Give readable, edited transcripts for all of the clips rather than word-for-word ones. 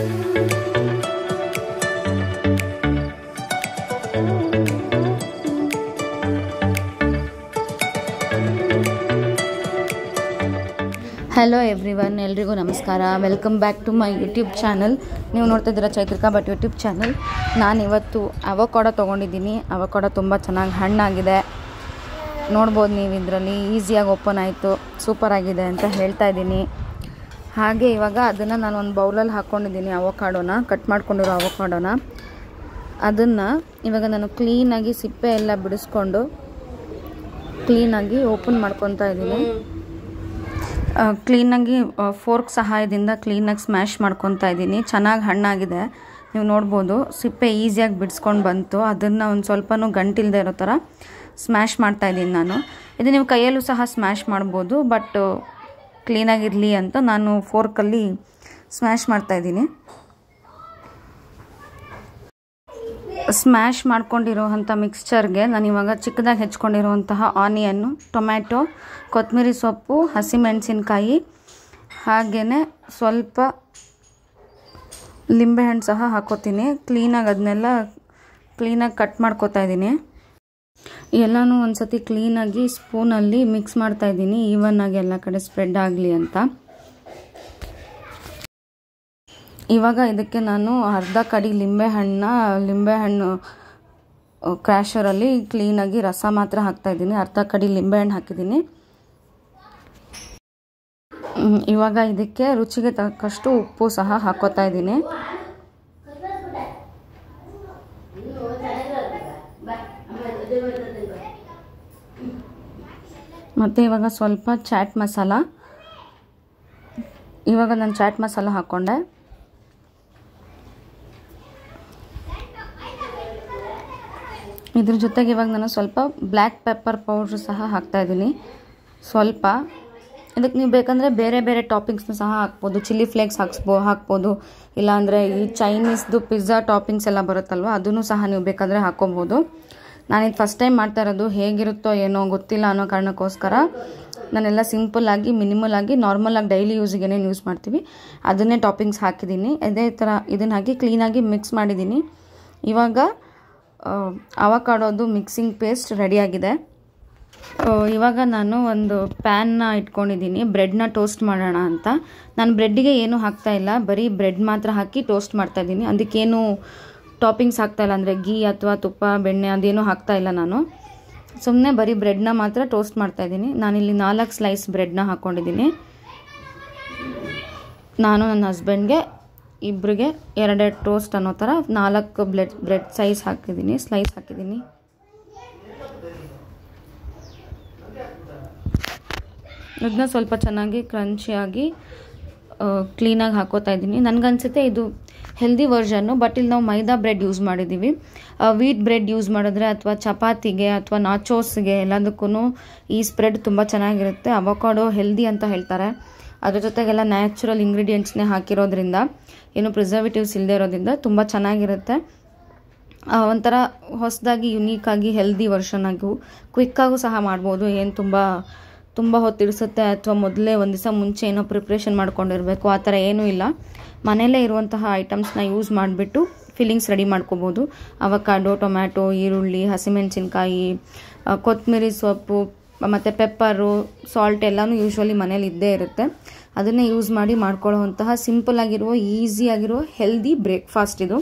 Hello everyone, ಎಲ್ರಿಗೂ ನಮಸ್ಕಾರ. Welcome back to my YouTube channel. ನೀವು ನೋಡ್ತಾ ಇದ್ದೀರಾ ಚೈತ್ರಿಕಾ ಭಟ್ ಯೂಟ್ಯೂಬ್ ಚಾನಲ್. ನಾನಿವತ್ತು ಅವಕಾಡೋ ತೊಗೊಂಡಿದ್ದೀನಿ. ಅವಕಾಡೋ ತುಂಬ ಚೆನ್ನಾಗಿ ಹಣ್ಣಾಗಿದೆ, ನೋಡ್ಬೋದು ನೀವು. ಇದರಲ್ಲಿ ಈಸಿಯಾಗಿ ಓಪನ್ ಆಯಿತು, ಸೂಪರಾಗಿದೆ ಅಂತ ಹೇಳ್ತಾ ಇದ್ದೀನಿ. ಹಾಗೆ ಇವಾಗ ಅದನ್ನು ನಾನು ಒಂದು ಬೌಲಲ್ಲಿ ಹಾಕ್ಕೊಂಡಿದ್ದೀನಿ. ಅವಕಾಡೋನ ಕಟ್ ಮಾಡ್ಕೊಂಡಿರೋ ಅವಕಾಡೋನ ಅದನ್ನು ಇವಾಗ ನಾನು ಕ್ಲೀನಾಗಿ ಸಿಪ್ಪೆ ಎಲ್ಲ ಬಿಡಿಸ್ಕೊಂಡು ಕ್ಲೀನಾಗಿ ಓಪನ್ ಮಾಡ್ಕೊತಾ ಇದ್ದೀನಿ. ಕ್ಲೀನಾಗಿ ಫೋರ್ಕ್ ಸಹಾಯದಿಂದ ಕ್ಲೀನಾಗಿ ಸ್ಮ್ಯಾಶ್ ಮಾಡ್ಕೊತಾ ಇದ್ದೀನಿ. ಚೆನ್ನಾಗಿ ಹಣ್ಣಾಗಿದೆ, ನೀವು ನೋಡ್ಬೋದು. ಸಿಪ್ಪೆ ಈಸಿಯಾಗಿ ಬಿಡಿಸ್ಕೊಂಡು ಬಂತು. ಅದನ್ನು ಒಂದು ಸ್ವಲ್ಪನೂ ಗಂಟಿಲ್ಲದೆ ಇರೋ ಥರ ಸ್ಮ್ಯಾಶ್ ಮಾಡ್ತಾಯಿದ್ದೀನಿ ನಾನು. ಇದು ನೀವು ಕೈಯಲ್ಲೂ ಸಹ ಸ್ಮ್ಯಾಶ್ ಮಾಡ್ಬೋದು, ಬಟ್ ಕ್ಲೀನಾಗಿರಲಿ ಅಂತ ನಾನು ಫೋರ್ಕಲ್ಲಿ ಸ್ಮ್ಯಾಶ್ ಮಾಡ್ತಾಯಿದ್ದೀನಿ. ಸ್ಮ್ಯಾಶ್ ಮಾಡ್ಕೊಂಡಿರೋವಂಥ ಮಿಕ್ಸ್ಚರ್ಗೆ ನಾನು ಇವಾಗ ಚಿಕ್ಕದಾಗಿ ಹೆಚ್ಕೊಂಡಿರುವಂತಹ ಆನಿಯನ್ನು, ಟೊಮ್ಯಾಟೊ, ಕೊತ್ತಂಬರಿ ಸೊಪ್ಪು, ಹಸಿಮೆಣಸಿನ್ಕಾಯಿ, ಹಾಗೆಯೇ ಸ್ವಲ್ಪ ಲಿಂಬೆಹಣ್ಣು ಸಹ ಹಾಕೋತೀನಿ. ಕ್ಲೀನಾಗಿ ಅದನ್ನೆಲ್ಲ ಕ್ಲೀನಾಗಿ ಕಟ್ ಮಾಡ್ಕೋತಾ ಇದ್ದೀನಿ. ಎಲ್ಲನೂ ಒಂದು ಸತಿ ಕ್ಲೀನಾಗಿ ಸ್ಪೂನಲ್ಲಿ ಮಿಕ್ಸ್ ಮಾಡ್ತಾಯಿದ್ದೀನಿ, ಈವನ್ನಾಗಿ ಎಲ್ಲ ಕಡೆ ಸ್ಪ್ರೆಡ್ ಆಗಲಿ ಅಂತ. ಇವಾಗ ಇದಕ್ಕೆ ನಾನು ಅರ್ಧ ಕಡಿ ಲಿಂಬೆಹಣ್ಣು ಕ್ರ್ಯಾಷರಲ್ಲಿ ಕ್ಲೀನಾಗಿ ರಸ ಮಾತ್ರ ಹಾಕ್ತಾಯಿದ್ದೀನಿ. ಅರ್ಧ ಕಡಿ ಲಿಂಬೆಹಣ್ಣು ಹಾಕಿದ್ದೀನಿ. ಇವಾಗ ಇದಕ್ಕೆ ರುಚಿಗೆ ತಕ್ಕಷ್ಟು ಉಪ್ಪು ಸಹ ಹಾಕೋತಾ ಇದ್ದೀನಿ. ಮತ್ತು ಇವಾಗ ಸ್ವಲ್ಪ ಚಾಟ್ ಮಸಾಲ. ಇವಾಗ ನಾನು ಚಾಟ್ ಮಸಾಲ ಹಾಕ್ಕೊಂಡೆ. ಇದ್ರ ಜೊತೆಗೆ ಇವಾಗ ನಾನು ಸ್ವಲ್ಪ ಬ್ಲ್ಯಾಕ್ ಪೆಪ್ಪರ್ ಪೌಡ್ರ್ ಸಹ ಹಾಕ್ತಾಯಿದ್ದೀನಿ. ಸ್ವಲ್ಪ ಇದಕ್ಕೆ ನೀವು ಬೇಕಂದರೆ ಬೇರೆ ಬೇರೆ ಟಾಪಿಂಗ್ಸ್ನ ಸಹ ಹಾಕ್ಬೋದು. ಚಿಲ್ಲಿ ಫ್ಲೇಕ್ಸ್ ಹಾಕ್ಬೋದು, ಇಲ್ಲಾಂದರೆ ಈ ಚೈನೀಸ್ದು ಪಿಜ್ಜಾ ಟಾಪಿಂಗ್ಸ್ ಎಲ್ಲ ಬರುತ್ತಲ್ವ, ಅದನ್ನು ಸಹ ನೀವು ಬೇಕಾದರೆ ಹಾಕ್ಕೋಬೋದು. ನಾನಿದು ಫಸ್ಟ್ ಟೈಮ್ ಮಾಡ್ತಾ ಇರೋದು, ಹೇಗಿರುತ್ತೋ ಏನೋ ಗೊತ್ತಿಲ್ಲ ಅನ್ನೋ ಕಾರಣಕ್ಕೋಸ್ಕರ ನಾನೆಲ್ಲ ಸಿಂಪಲ್ಲಾಗಿ, ಮಿನಿಮಲಾಗಿ, ನಾರ್ಮಲಾಗಿ ಡೈಲಿ ಯೂಸಿಗೆ ಏನೇನು ಯೂಸ್ ಮಾಡ್ತೀವಿ ಅದನ್ನೇ ಟಾಪಿಂಗ್ಸ್ ಹಾಕಿದ್ದೀನಿ. ಇದೇ ಥರ ಇದನ್ನು ಹಾಕಿ ಕ್ಲೀನಾಗಿ ಮಿಕ್ಸ್ ಮಾಡಿದ್ದೀನಿ. ಇವಾಗ ಅವಕಾಡೋದು ಮಿಕ್ಸಿಂಗ್ ಪೇಸ್ಟ್ ರೆಡಿಯಾಗಿದೆ. ಇವಾಗ ನಾನು ಒಂದು ಪ್ಯಾನ್ನ ಇಟ್ಕೊಂಡಿದ್ದೀನಿ, ಬ್ರೆಡ್ನ ಟೋಸ್ಟ್ ಮಾಡೋಣ ಅಂತ. ನಾನು ಬ್ರೆಡ್ಡಿಗೆ ಏನೂ ಹಾಕ್ತಾಯಿಲ್ಲ, ಬರೀ ಬ್ರೆಡ್ ಮಾತ್ರ ಹಾಕಿ ಟೋಸ್ಟ್ ಮಾಡ್ತಾಯಿದ್ದೀನಿ. ಅದಕ್ಕೇನು ಟಾಪಿಂಗ್ಸ್ ಹಾಕ್ತಾಯಿಲ್ಲ, ಅಂದರೆ ಗೀ ಅಥವಾ ತುಪ್ಪ, ಬೆಣ್ಣೆ ಅದೇನೂ ಹಾಕ್ತಾಯಿಲ್ಲ. ನಾನು ಸುಮ್ಮನೆ ಬರೀ ಬ್ರೆಡ್ನ ಮಾತ್ರ ಟೋಸ್ಟ್ ಮಾಡ್ತಾಯಿದ್ದೀನಿ. ನಾನಿಲ್ಲಿ 4 ಸ್ಲೈಸ್ ಬ್ರೆಡ್ನ ಹಾಕ್ಕೊಂಡಿದ್ದೀನಿ. ನಾನು ನನ್ನ ಹಸ್ಬೆಂಡ್ಗೆ ಇಬ್ಬರಿಗೆ 2 ಟೋಸ್ಟ್ ಅನ್ನೋ ಥರ 4 ಬ್ರೆಡ್ ಸ್ಲೈಸ್ ಹಾಕಿದ್ದೀನಿ. ಇದನ್ನ ಸ್ವಲ್ಪ ಚೆನ್ನಾಗಿ ಕ್ರಂಚಿಯಾಗಿ ಕ್ಲೀನಾಗಿ ಹಾಕೋತಾ ಇದ್ದೀನಿ. ನನಗನ್ಸುತ್ತೆ ಇದು ಹೆಲ್ದಿ ವರ್ಷನ್ನು, ಬಟ್ ಇಲ್ಲಿ ನಾವು ಮೈದಾ ಬ್ರೆಡ್ ಯೂಸ್ ಮಾಡಿದ್ದೀವಿ. ವೀಟ್ ಬ್ರೆಡ್ ಯೂಸ್ ಮಾಡಿದ್ರೆ ಅಥವಾ ಚಪಾತಿಗೆ ಅಥವಾ ನಾಚೋಸ್ಗೆ ಎಲ್ಲದಕ್ಕೂ ಈ ಸ್ಪ್ರೆಡ್ ತುಂಬ ಚೆನ್ನಾಗಿರುತ್ತೆ. ಅವಕಾಡೋ ಹೆಲ್ದಿ ಅಂತ ಹೇಳ್ತಾರೆ. ಅದ್ರ ಜೊತೆಗೆಲ್ಲ ನ್ಯಾಚುರಲ್ ಇಂಗ್ರೀಡಿಯೆಂಟ್ಸ್ನೇ ಹಾಕಿರೋದ್ರಿಂದ, ಏನು ಪ್ರಿಸರ್ವೇಟಿವ್ಸ್ ಇಲ್ಲದೆ ಇರೋದ್ರಿಂದ ತುಂಬ ಚೆನ್ನಾಗಿರುತ್ತೆ. ಒಂಥರ ಹೊಸದಾಗಿ ಯುನೀಕಾಗಿ ಹೆಲ್ದಿ ವರ್ಷನ್ ಆಗೂ ಕ್ವಿಕ್ಕಾಗೂ ಸಹ ಮಾಡ್ಬೋದು. ಏನು ತುಂಬ ಹೊತ್ತಿಡಿಸುತ್ತೆ ಅಥವಾ ಮೊದಲೇ ಒಂದು ದಿವಸ ಮುಂಚೆ ಏನೋ ಪ್ರಿಪ್ರೇಷನ್ ಮಾಡ್ಕೊಂಡಿರಬೇಕು ಆ ಥರ ಏನೂ ಇಲ್ಲ. ಮನೆಯಲ್ಲೇ ಇರುವಂತಹ ಐಟಮ್ಸ್ನ ಯೂಸ್ ಮಾಡಿಬಿಟ್ಟು ಫಿಲ್ಲಿಂಗ್ಸ್ ರೆಡಿ ಮಾಡ್ಕೋಬೋದು. ಅವಕಾಡೋ, ಟೊಮ್ಯಾಟೊ, ಈರುಳ್ಳಿ, ಹಸಿಮೆಣಸಿನ್ಕಾಯಿ, ಕೊತ್ತಂಬರಿ ಸೊಪ್ಪು ಮತ್ತು ಪೆಪ್ಪರು, ಸಾಲ್ಟ್ ಎಲ್ಲನೂ ಯೂಶ್ವಲಿ ಮನೇಲಿ ಇದ್ದೇ ಇರುತ್ತೆ. ಅದನ್ನೇ ಯೂಸ್ ಮಾಡಿ ಮಾಡ್ಕೊಳ್ಳೋವಂತಹ ಸಿಂಪಲ್ಲಾಗಿರುವ, ಈಸಿಯಾಗಿರುವ ಹೆಲ್ದಿ ಬ್ರೇಕ್ಫಾಸ್ಟ್ ಇದು.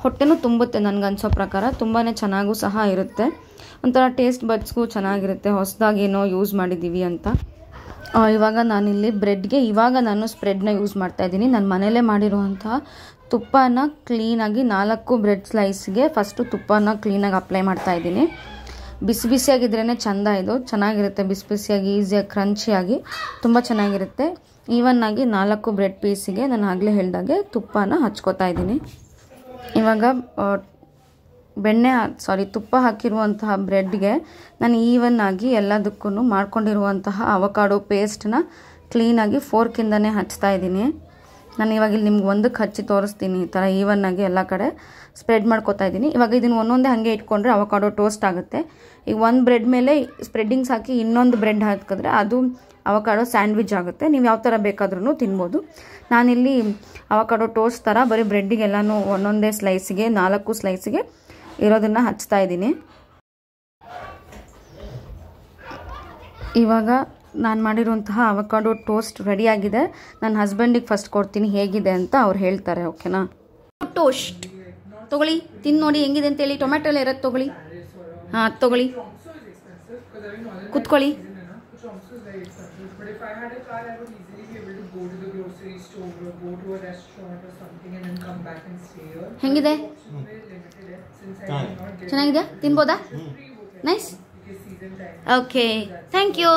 ಹೊಟ್ಟೆನೂ ತುಂಬುತ್ತೆ ನನಗನ್ಸೋ ಪ್ರಕಾರ, ತುಂಬಾ ಚೆನ್ನಾಗೂ ಸಹ ಇರುತ್ತೆ. ಒಂಥರ ಟೇಸ್ಟ್ ಬಡ್ಸ್ಗೂ ಚೆನ್ನಾಗಿರುತ್ತೆ, ಹೊಸದಾಗೇನೋ ಯೂಸ್ ಮಾಡಿದ್ದೀವಿ ಅಂತ. ಇವಾಗ ನಾನಿಲ್ಲಿ ಬ್ರೆಡ್ಗೆ ನಾನು ಸ್ಪ್ರೆಡ್ನ ಯೂಸ್ ಮಾಡ್ತಾಯಿದ್ದೀನಿ. ನಾನು ಮನೇಲೇ ಮಾಡಿರುವಂತಹ ತುಪ್ಪನ ಕ್ಲೀನಾಗಿ 4 ಬ್ರೆಡ್ ಸ್ಲೈಸ್ಗೆ ಫಸ್ಟು ತುಪ್ಪನ ಕ್ಲೀನಾಗಿ ಅಪ್ಲೈ ಮಾಡ್ತಾಯಿದ್ದೀನಿ. ಬಿಸಿ ಬಿಸಿಯಾಗಿದ್ರೇ ಚೆಂದ, ಇದು ಚೆನ್ನಾಗಿರುತ್ತೆ. ಬಿಸಿ ಬಿಸಿಯಾಗಿ ಈಸಿಯಾಗಿ ಕ್ರಂಚಿಯಾಗಿ ತುಂಬ ಚೆನ್ನಾಗಿರುತ್ತೆ. ಈವನ್ನಾಗಿ 4 ಬ್ರೆಡ್ ಪೀಸಿಗೆ ನಾನು ಆಗಲೇ ಹೇಳಿದಾಗೆ ತುಪ್ಪನ ಹಚ್ಕೋತಾ ಇದ್ದೀನಿ. ಇವಾಗ ತುಪ್ಪ ಹಾಕಿರುವಂತಹ ಬ್ರೆಡ್ಗೆ ನಾನು ಈವನ್ನಾಗಿ ಎಲ್ಲದಕ್ಕೂ ಮಾಡ್ಕೊಂಡಿರುವಂತಹ ಅವಕಾಡೋ ಪೇಸ್ಟನ್ನ ಕ್ಲೀನಾಗಿ ಫೋರ್ಕಿಂದನೇ ಹಚ್ತಾ ಇದ್ದೀನಿ. ನಾನು ಇವಾಗ ಇಲ್ಲಿ ನಿಮ್ಗೆ ಒಂದಕ್ಕೆ ಹಚ್ಚಿ ತೋರಿಸ್ತೀನಿ. ಈ ಥರ ಈವನ್ನಾಗಿ ಎಲ್ಲ ಕಡೆ ಸ್ಪ್ರೆಡ್ ಮಾಡ್ಕೋತಾ ಇದ್ದೀನಿ. ಇವಾಗ ಇದನ್ನು ಒಂದೊಂದೇ ಹಾಗೆ ಇಟ್ಕೊಂಡ್ರೆ ಅವಕಾಡೋ ಟೋಸ್ಟ್ ಆಗುತ್ತೆ. ಈಗ ಒಂದು ಬ್ರೆಡ್ ಮೇಲೆ ಸ್ಪ್ರೆಡ್ಡಿಂಗ್ಸ್ ಹಾಕಿ ಇನ್ನೊಂದು ಬ್ರೆಡ್ ಹಾಕಿದ್ರೆ ಅದು ಅವಕಾಡೋ ಸ್ಯಾಂಡ್ವಿಚ್ ಆಗುತ್ತೆ. ನೀವು ಯಾವ ಥರ ಬೇಕಾದ್ರೂ ತಿನ್ಬೋದು. ನಾನಿಲ್ಲಿ ಅವಕಾಡೋ ಟೋಸ್ಟ್ ಥರ ಬರೀ ಬ್ರೆಡ್ಡಿಗೆಲ್ಲನೂ ಒಂದೊಂದೇ ಸ್ಲೈಸಿಗೆ 4 ಸ್ಲೈಸಿಗೆ ಇರೋದನ್ನು ಹಚ್ತಾ ಇದ್ದೀನಿ. ಇವಾಗ ನಾನು ಮಾಡಿರುವಂತಹ ಅವಕಾಡೋ ಟೋಸ್ಟ್ ರೆಡಿಯಾಗಿದೆ. ನನ್ನ ಹಸ್ಬೆಂಡಿಗೆ ಫಸ್ಟ್ ಕೊಡ್ತೀನಿ ಹೇಗಿದೆ ಅಂತ ಅವ್ರು ಹೇಳ್ತಾರೆ. ಓಕೆನಾ? ಟೋಸ್ಟ್ ತೊಗೊಳ್ಳಿ, ತಿಂದು ನೋಡಿ ಹೆಂಗಿದೆ ಅಂತೇಳಿ. ಟೊಮೆಟೊ ಎಲ್ಲ ಇರೋದು ತೊಗೊಳ್ಳಿ. ಹಾಂ ತೊಗೊಳ್ಳಿ, ಕುತ್ಕೊಳ್ಳಿ. ಹೆಂಗಿದೆ? ಚೆನ್ನಾಗಿದೆ? ತಿನ್ಬೋದಾ? ನೈಸ್. Okay, thank you.